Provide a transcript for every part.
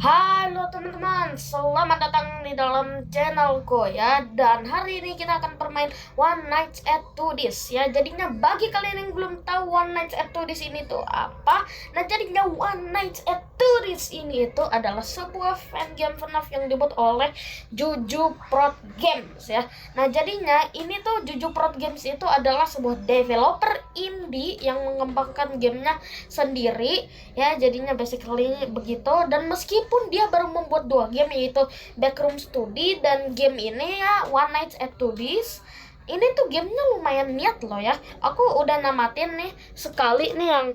Halo teman-teman, selamat datang di dalam channelku ya. Dan hari ini kita akan bermain One Night at Tudis ya. Jadinya bagi kalian yang belum tahu One Night at Tudis ini tuh apa, nah jadinya One Night at Tudis ini itu adalah sebuah fan game FNAF yang dibuat oleh Juju Prod Games ya. Nah jadinya ini tuh Juju Prod Games itu adalah sebuah developer indie yang mengembangkan gamenya sendiri ya. Jadinya basically begitu. Dan meskipun dia baru membuat dua game, yaitu Backroom Study dan game ini ya One Night at Tudis, ini tuh gamenya lumayan niat loh ya. Aku udah namatin nih sekali nih yang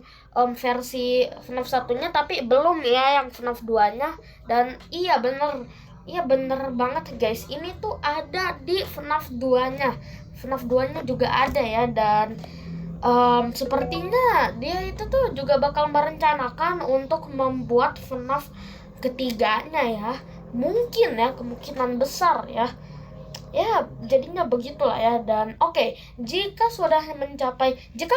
versi FNAF satunya, tapi belum ya yang FNAF 2 nya. Dan iya bener banget guys, ini tuh ada di FNAF 2 nya. FNAF 2 nya juga ada ya. Dan sepertinya dia itu tuh juga bakal merencanakan untuk membuat FNAF ketiganya ya. Mungkin ya, kemungkinan besar ya. Ya, jadinya begitulah ya. Dan oke, jika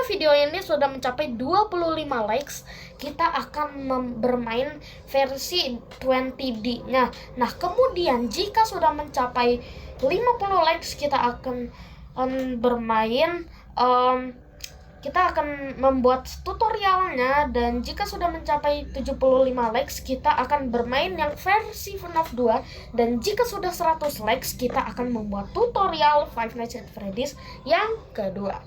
video ini sudah mencapai 25 likes, kita akan bermain versi 20D-nya. Nah, kemudian jika sudah mencapai 50 likes, kita akan bermain kita akan membuat tutorialnya. Dan jika sudah mencapai 75 likes, kita akan bermain yang versi FNAF 2. Dan jika sudah 100 likes, kita akan membuat tutorial Five Nights at Freddy's yang kedua.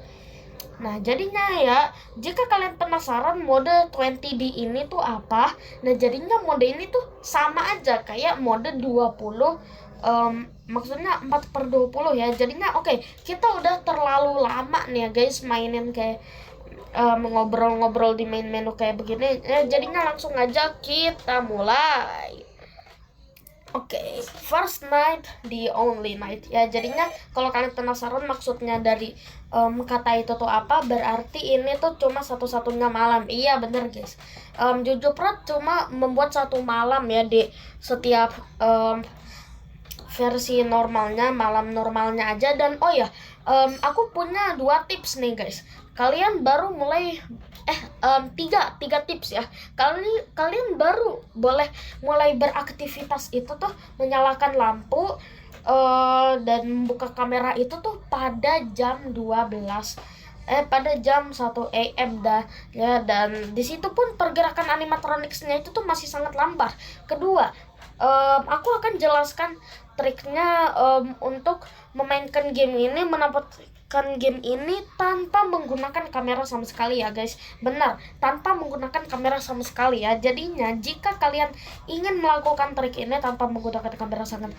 Nah jadinya ya, jika kalian penasaran mode 20D ini tuh apa, nah jadinya mode ini tuh sama aja kayak mode 20, maksudnya 4/20 ya. Jadinya oke, kita udah terlalu lama nih ya guys mainin kayak ngobrol-ngobrol di main menu kayak begini ya. Jadinya langsung aja kita mulai. Oke, first night, the only night ya. Jadinya kalau kalian penasaran maksudnya dari kata itu tuh apa, berarti ini tuh cuma satu-satunya malam. Iya bener guys, Juju Prod cuma membuat satu malam ya di setiap versi normalnya, malam normalnya aja. Dan oh ya, aku punya 2 tips nih guys. Kalian baru mulai tiga tips ya. Kalian baru boleh mulai beraktivitas itu tuh menyalakan lampu dan membuka kamera itu tuh pada jam 1 AM dah ya. Dan disitu pun pergerakan animatronicsnya itu tuh masih sangat lambat. Kedua, aku akan jelaskan triknya untuk memainkan game ini, mendapatkan game ini tanpa menggunakan kamera sama sekali ya guys. Benar, tanpa menggunakan kamera sama sekali ya. Jadinya jika kalian ingin melakukan trik ini tanpa menggunakan kamera sama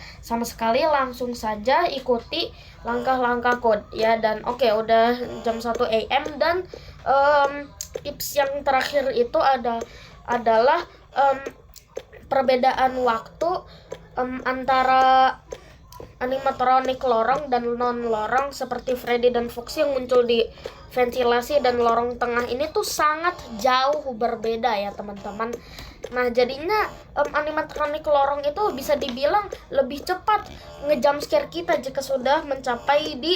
sekali, langsung saja ikuti langkah-langkahku ya. Dan oke, udah jam 1 AM. Dan tips yang terakhir itu adalah perbedaan waktu antara animatronik lorong dan non lorong seperti Freddy dan Foxy yang muncul di ventilasi dan lorong tengah ini tuh sangat jauh berbeda ya teman-teman. Nah jadinya animatronik lorong itu bisa dibilang lebih cepat nge-jumpscare kita jika sudah mencapai di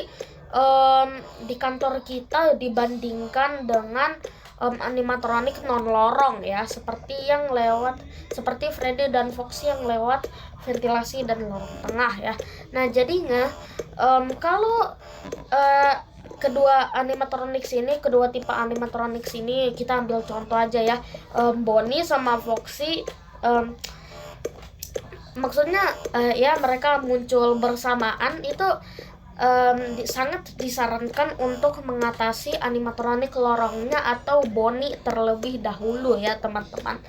kantor kita dibandingkan dengan animatronik non lorong ya, seperti Freddy dan Foxy yang lewat ventilasi dan lorong tengah ya. Nah jadinya kalau kedua tipe animatronics ini kita ambil contoh aja ya, Bonnie sama Foxy, maksudnya ya mereka muncul bersamaan itu sangat disarankan untuk mengatasi animatronik lorongnya atau Bonnie terlebih dahulu ya teman-teman.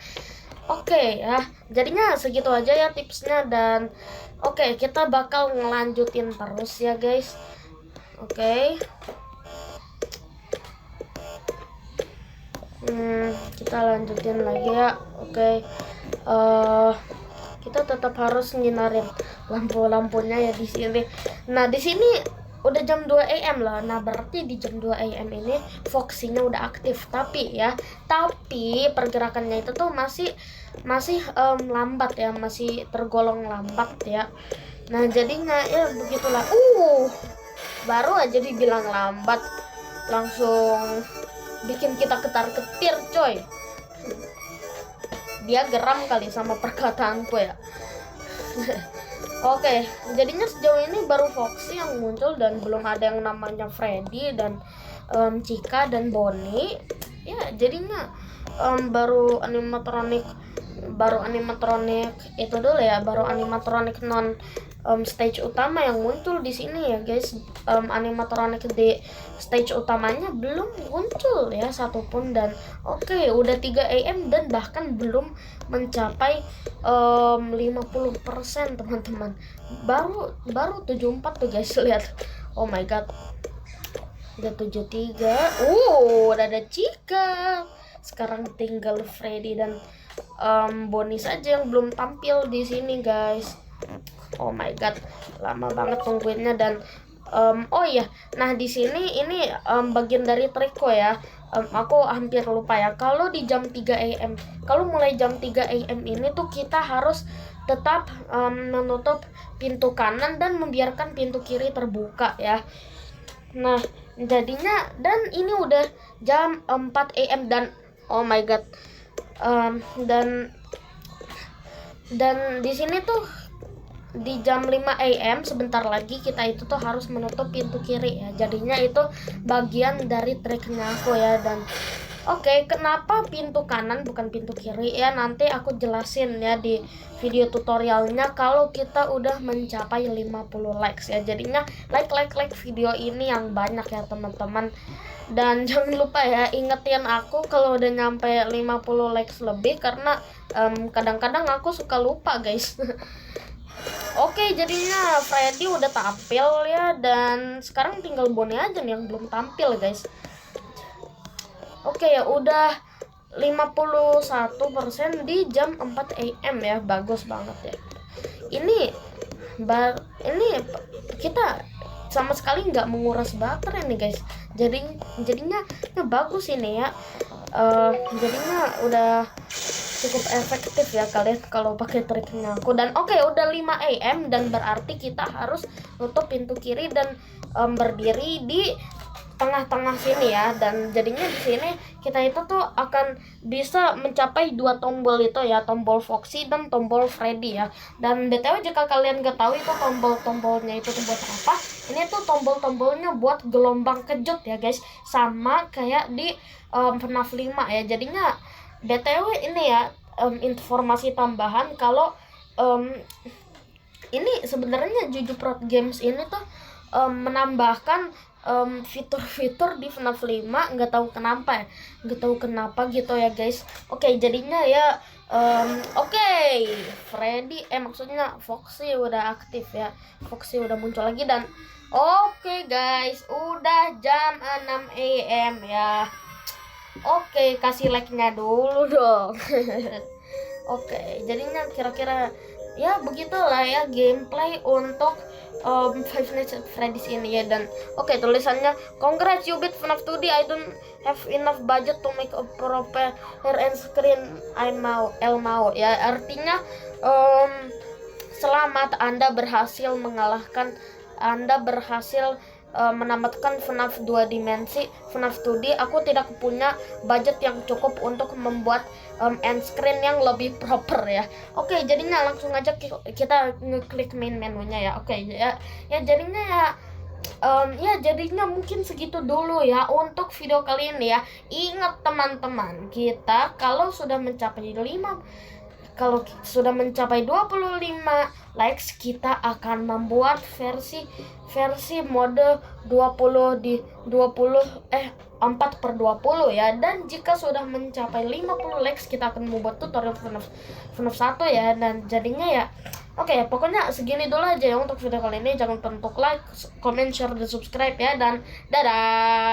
Oke ya, jadinya segitu aja ya tipsnya. Dan oke, kita bakal ngelanjutin terus ya guys. Oke, kita lanjutin lagi ya. Oke, kita tetap harus nyinarin lampu-lampunya ya di sini. Nah di sini udah jam 2 AM lah. Nah berarti di jam 2 AM ini Foxy-nya udah aktif, tapi pergerakannya itu tuh masih lambat ya, masih tergolong lambat ya. Nah jadinya ya begitulah. Baru aja dibilang lambat langsung bikin kita ketar-ketir coy. dia geram kali sama perkataanku ya. Oke, jadinya sejauh ini baru Foxy yang muncul dan belum ada yang namanya Freddy dan Chica dan Bonnie. Ya, jadinya baru animatronik itu dulu ya, baru animatronik non stage utama yang muncul di sini ya guys. Animatronik di stage utamanya belum muncul ya satupun, dan oke, udah 3 AM dan bahkan belum mencapai 50% teman-teman. Baru 74 tuh guys, lihat. Oh my god, udah 73. Udah ada Chica. Sekarang tinggal Freddy dan Bonnie saja yang belum tampil di sini guys. Oh my god, lama banget tungguinnya. Dan oh iya, nah di sini ini bagian dari trikku ya. Aku hampir lupa ya, kalau di jam 3 AM, kalau mulai jam 3 AM ini tuh kita harus tetap menutup pintu kanan dan membiarkan pintu kiri terbuka ya. Nah jadinya, dan ini udah jam 4 AM dan oh my god, dan di sini tuh di jam 5 AM sebentar lagi kita itu tuh harus menutup pintu kiri ya. Jadinya itu bagian dari triknya aku ya. Dan oke, kenapa pintu kanan bukan pintu kiri ya, nanti aku jelasin ya di video tutorialnya kalau kita udah mencapai 50 likes ya. Jadinya like video ini yang banyak ya teman-teman. Dan jangan lupa ya, ingetin aku kalau udah nyampe 50 likes lebih, karena kadang-kadang aku suka lupa guys. Oke, jadinya Freddy udah tampil ya, dan sekarang tinggal Bonnie aja nih yang belum tampil guys. Oke ya, udah 51% di jam 4 AM ya, bagus banget ya. Ini kita sama sekali nggak menguras baterai nih guys. Jadinya bagus ini ya. Jadinya udah cukup efektif ya kalian kalau pakai triknya aku. Dan oke, udah 5 AM dan berarti kita harus nutup pintu kiri dan berdiri di tengah-tengah sini ya. Dan jadinya di sini kita itu tuh akan bisa mencapai 2 tombol itu ya, tombol Foxy dan tombol Freddy ya. Dan BTW jika kalian gak tahu itu tombol-tombolnya itu buat apa, ini tuh tombol-tombolnya buat gelombang kejut ya guys, sama kayak di FNAF 5 ya. Jadinya BTW ini ya, informasi tambahan kalau ini sebenarnya Jujutsu Games ini tuh menambahkan fitur-fitur di FNAF 5, nggak tahu kenapa gitu ya guys. Oke, jadinya ya oke, Freddy maksudnya Foxy udah aktif ya, Foxy udah muncul lagi. Dan oke guys, udah jam 6 AM ya. Oke, kasih like-nya dulu dong. Oke, jadinya kira-kira ya begitulah ya gameplay untuk Five Nights at Freddy's ini ya. Dan oke, tulisannya congrats you beat FNAF 2D, I don't have enough budget to make a proper end screen mau ya. Artinya selamat, Anda berhasil menamatkan FNAF 2 dimensi, FNAF 2D. Aku tidak punya budget yang cukup untuk membuat end screen yang lebih proper ya. Oke, jadinya langsung aja kita ngeklik main menunya ya. Oke ya jadinya jadinya mungkin segitu dulu ya untuk video kali ini ya. Ingat teman-teman, kita kalau sudah mencapai 25 likes, kita akan membuat versi mode 4/20 ya. Dan jika sudah mencapai 50 likes, kita akan membuat tutorial FNAF 1 ya. Dan jadinya ya oke, pokoknya segini dulu aja ya untuk video kali ini. Jangan lupa untuk like, comment, share, dan subscribe ya. Dan dadah.